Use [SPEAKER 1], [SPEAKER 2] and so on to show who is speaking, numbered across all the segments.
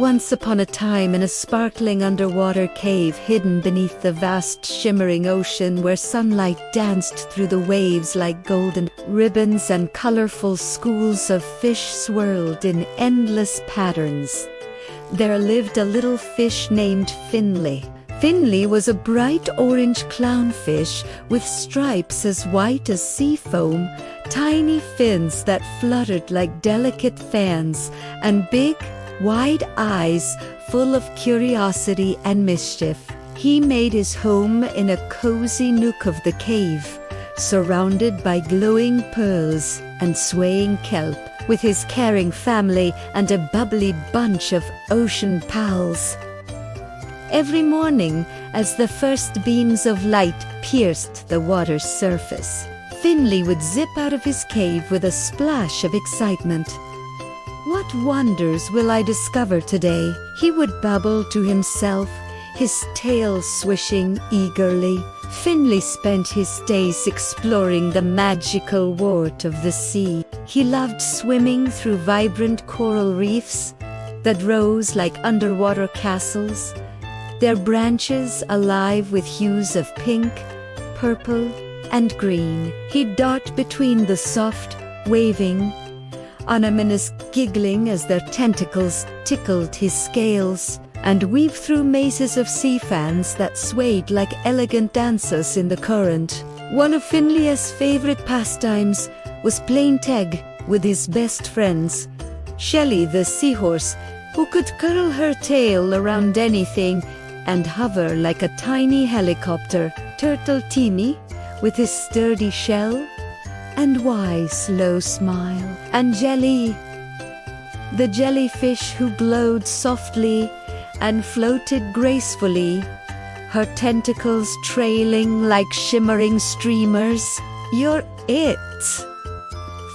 [SPEAKER 1] Once upon a time, in a sparkling underwater cave hidden beneath the vast shimmering ocean where sunlight danced through the waves like golden ribbons and colorful schools of fish swirled in endless patterns, there lived a little fish named Finley. Finley was a bright orange clownfish with stripes as white as sea foam, tiny fins that fluttered like delicate fans, and big, wide eyes full of curiosity and mischief. He made his home in a cozy nook of the cave, surrounded by glowing pearls and swaying kelp, with his caring family and a bubbly bunch of ocean pals. Every morning, as the first beams of light pierced the water's surface, Finley would zip out of his cave with a splash of excitement. "What wonders will I discover today?" he would babble to himself, his tail swishing eagerly. Finley spent his days exploring the magical world of the sea. He loved swimming through vibrant coral reefs that rose like underwater castles, their branches alive with hues of pink, purple, and green. He'd dart between the soft, waving anemones, giggling as their tentacles tickled his scales, and weave through mazes of sea fans that swayed like elegant dancers in the current. One of Finley's favorite pastimes was playing tag with his best friends, Shelly the Seahorse, who could curl her tail around anything and hover like a tiny helicopter, turtle Timmy with his sturdy shell and wise, slow smile, and Jelly, the jellyfish who glowed softly and floated gracefully, her tentacles trailing like shimmering streamers. "You're it!"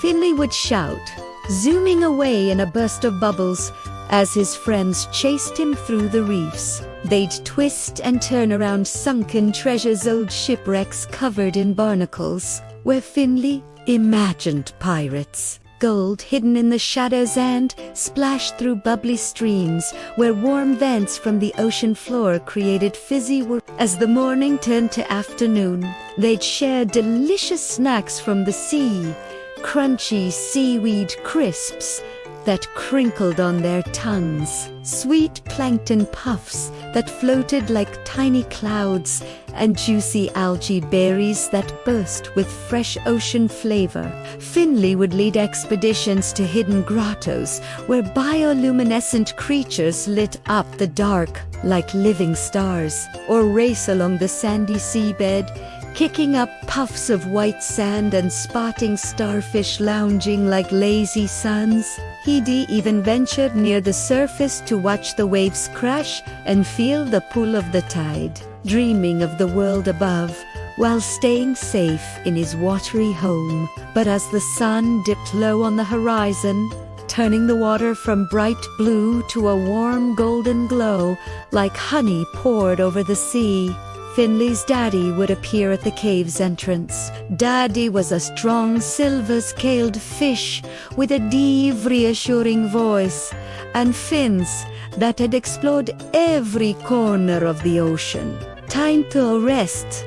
[SPEAKER 1] Finley would shout, zooming away in a burst of bubbles as his friends chased him through the reefs. They'd twist and turn around sunken treasures, old shipwrecks covered in barnacles, where Finley imagined pirates. Gold hidden in the shadows and splashed through bubbly streams, where warm vents from the ocean floor created fizzy As the morning turned to afternoon, they'd share delicious snacks from the sea, crunchy seaweed crisps that crinkled on their tongues, sweet plankton puffs that floated like tiny clouds, and juicy algae berries that burst with fresh ocean flavor. Finley would lead expeditions to hidden grottos where bioluminescent creatures lit up the dark like living stars, or race along the sandy seabed, kicking up puffs of white sand and spotting starfish lounging like lazy suns. He'd even ventured near the surface to watch the waves crash and feel the pull of the tide, dreaming of the world above while staying safe in his watery home. But as the sun dipped low on the horizon, turning the water from bright blue to a warm golden glow like honey poured over the sea, Finley's daddy would appear at the cave's entrance. Daddy was a strong silver-scaled fish with a deep, reassuring voice and fins that had explored every corner of the ocean. "Time to rest,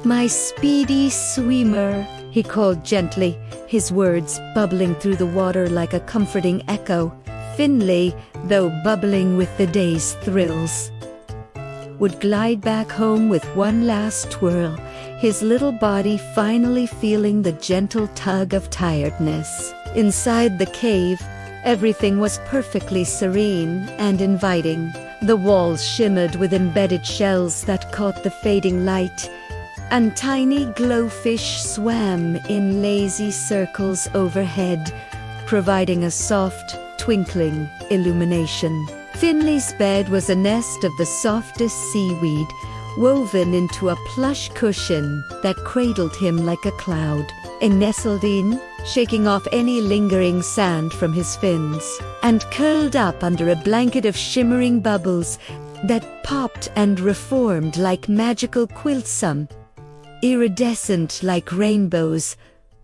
[SPEAKER 1] my speedy swimmer," he called gently, his words bubbling through the water like a comforting echo. Finley, though bubbling with the day's thrills, would glide back home with one last twirl, his little body finally feeling the gentle tug of tiredness. Inside the cave, everything was perfectly serene and inviting. The walls shimmered with embedded shells that caught the fading light, and tiny glowfish swam in lazy circles overhead, providing a soft, twinkling illumination. Finley's bed was a nest of the softest seaweed, woven into a plush cushion that cradled him like a cloud. And nestled in, shaking off any lingering sand from his fins, and curled up under a blanket of shimmering bubbles that popped and reformed like magical quilts, some iridescent like rainbows,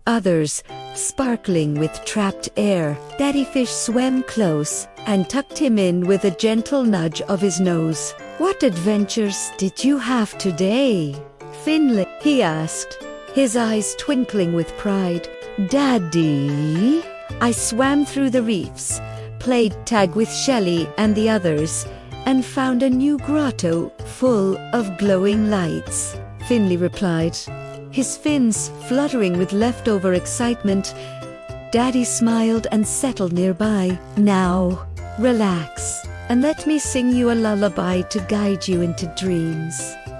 [SPEAKER 1] others sparkling with trapped air. Daddy fish swam close and tucked him in with a gentle nudge of his nose. "What adventures did you have today, Finley?" he asked, his eyes twinkling with pride. "Daddy, I swam through the reefs, played tag with Shelly and the others, and found a new grotto full of glowing lights," Finley replied, his fins fluttering with leftover excitement. Daddy smiled and settled nearby. "Now, relax, and let me sing you a lullaby to guide you into dreams,"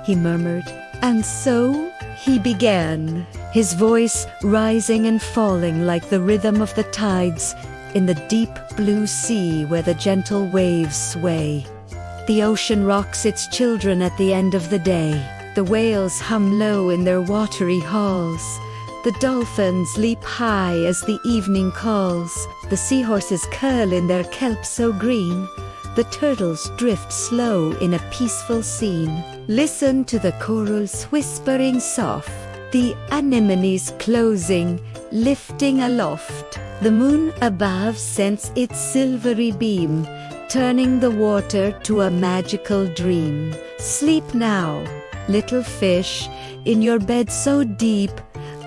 [SPEAKER 1] he murmured. And so he began, his voice rising and falling like the rhythm of the tides in the deep blue sea where the gentle waves sway. The ocean rocks its children at the end of the day. The whales hum low in their watery halls. The dolphins leap high as the evening calls. The seahorses curl in their kelp so green. The turtles drift slow in a peaceful scene. Listen to the corals whispering soft, the anemones closing, lifting aloft. The moon above sends its silvery beam, turning the water to a magical dream. Sleep now, little fish, in your bed so deep,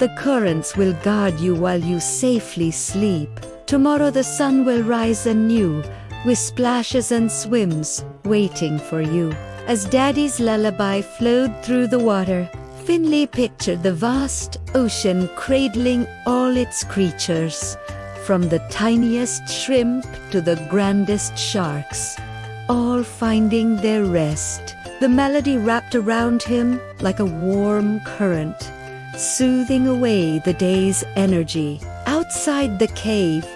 [SPEAKER 1] the currents will guard you while you safely sleep. Tomorrow the sun will rise anew, with splashes and swims waiting for you. As Daddy's lullaby flowed through the water, Finley pictured the vast ocean cradling all its creatures, from the tiniest shrimp to the grandest sharks, all finding their rest. The melody wrapped around him like a warm current, soothing away the day's energy. Outside the cave,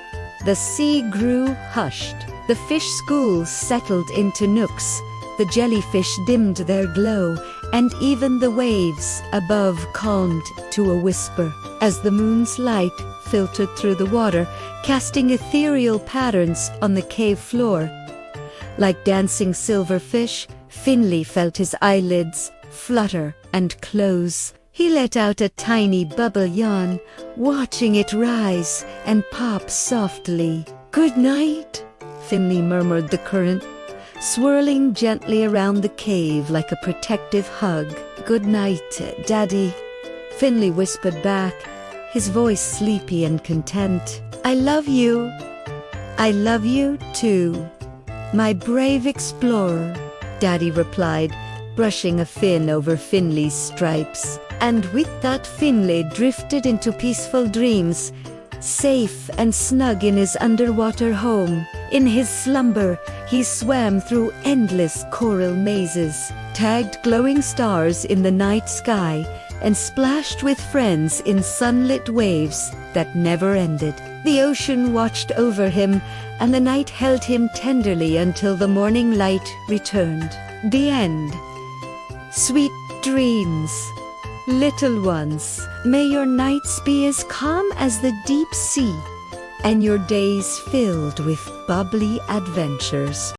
[SPEAKER 1] the sea grew hushed. The fish schools settled into nooks. The jellyfish dimmed their glow, and even the waves above calmed to a whisper as the moon's light filtered through the water, casting ethereal patterns on the cave floor. Like dancing silverfish, Finley felt his eyelids flutter and close. He let out a tiny bubble yawn, watching it rise and pop softly. "Good night," Finley murmured the current, swirling gently around the cave like a protective hug. "Good night, Daddy," Finley whispered back, his voice sleepy and content. "I love you. I love you too, my brave explorer," Daddy replied, brushing a fin over Finley's stripes. And with that, Finley drifted into peaceful dreams, safe and snug in his underwater home. In his slumber, he swam through endless coral mazes, tagged glowing stars in the night sky, and splashed with friends in sunlit waves that never ended. The ocean watched over him, and the night held him tenderly until the morning light returned. The end. Sweet dreams, little ones. May your nights be as calm as the deep sea, and your days filled with bubbly adventures.